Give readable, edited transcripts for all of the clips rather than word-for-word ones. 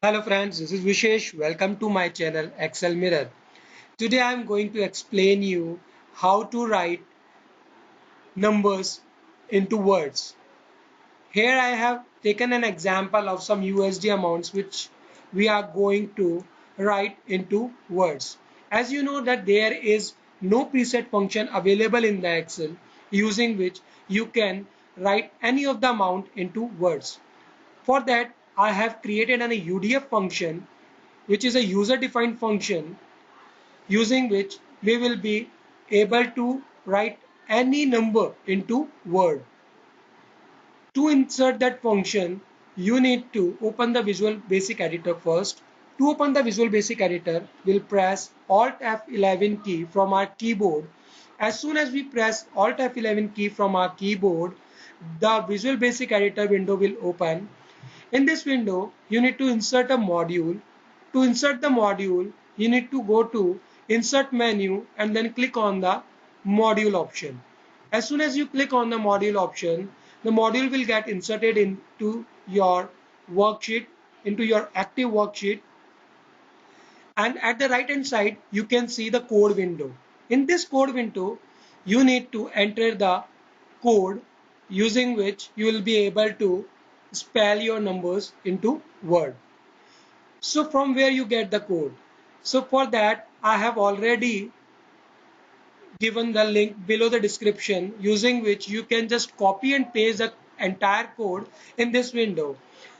Hello friends, this is Vishesh. Welcome to my channel Excel Mirror. Today I am going to explain you how to write numbers into words. Here I have taken an example of some USD amounts which we are going to write into words. As you know that there is no preset function available in the Excel using which you can write any of the amount into words. For that, I have created an UDF function, which is a user-defined function using which we will be able to write any number into Word. To insert that function, you need to open the Visual Basic Editor first. To open the Visual Basic Editor, we'll press Alt F11 key from our keyboard. As soon as we press Alt F11 key from our keyboard, the Visual Basic Editor window will open. In this window, you need to insert a module. To insert the module, you need to go to Insert menu and then click on the Module option. As soon as you click on the Module option, the module will get inserted into your worksheet, into your active worksheet. And at the right hand side, you can see the code window. In this code window, you need to enter the code using which you will be able to spell your numbers into Word. So from where you get the code? So for that, I have already given the link below the description using which you can just copy and paste the entire code in this window.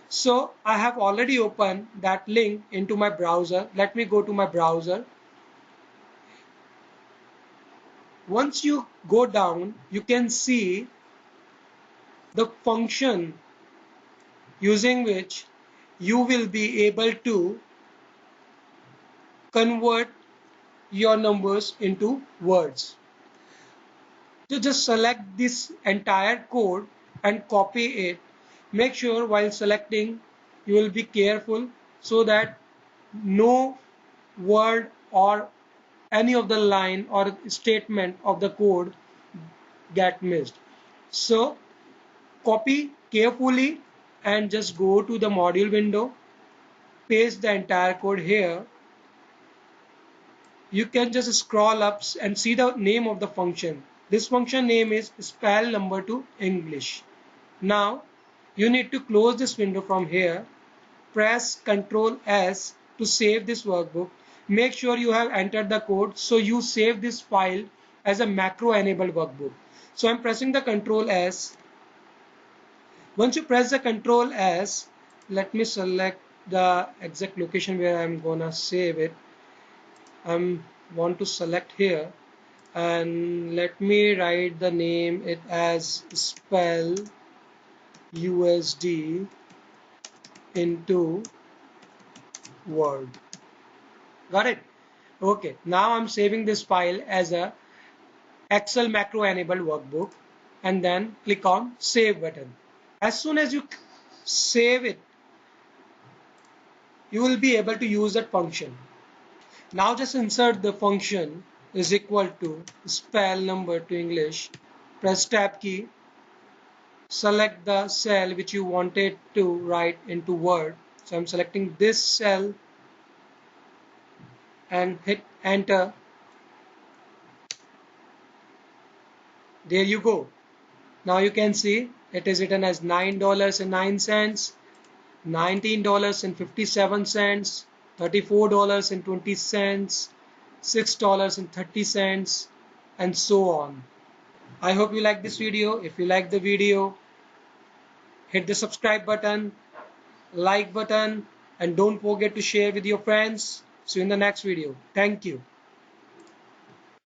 So I have already opened that link into my browser. Let me go to my browser. Once you go down, you can see the function using which you will be able to convert your numbers into words. So just select this entire code and copy it. Make sure while selecting you will be careful so that no word or any of the line or statement of the code get missed. So copy carefully and just go to the module window, paste the entire code here. You can just scroll up and see the name of the function. This function name is spell number to English. Now you need to close this window from here. Press Ctrl S to save this workbook. Make sure you have entered the code so you save this file as a macro enabled workbook. So I'm pressing the Ctrl S. Once you press the Ctrl S, let me select the exact location where I'm gonna save it. I want to select here and let me write the name it as spell USD into Word. Got it? Okay, now I'm saving this file as a Excel macro enabled workbook and then click on save button. As soon as you save it, you will be able to use that function. Now just insert the function is equal to spell number to English. Press tab key. Select the cell which you wanted to write into Word. So I'm selecting this cell and hit enter. There you go. Now you can see it is written as $9.09, $19.57, $34.20, $6.30, and so on. I hope you like this video. If you like the video, hit the subscribe button, like button, and don't forget to share with your friends. See you in the next video. Thank you.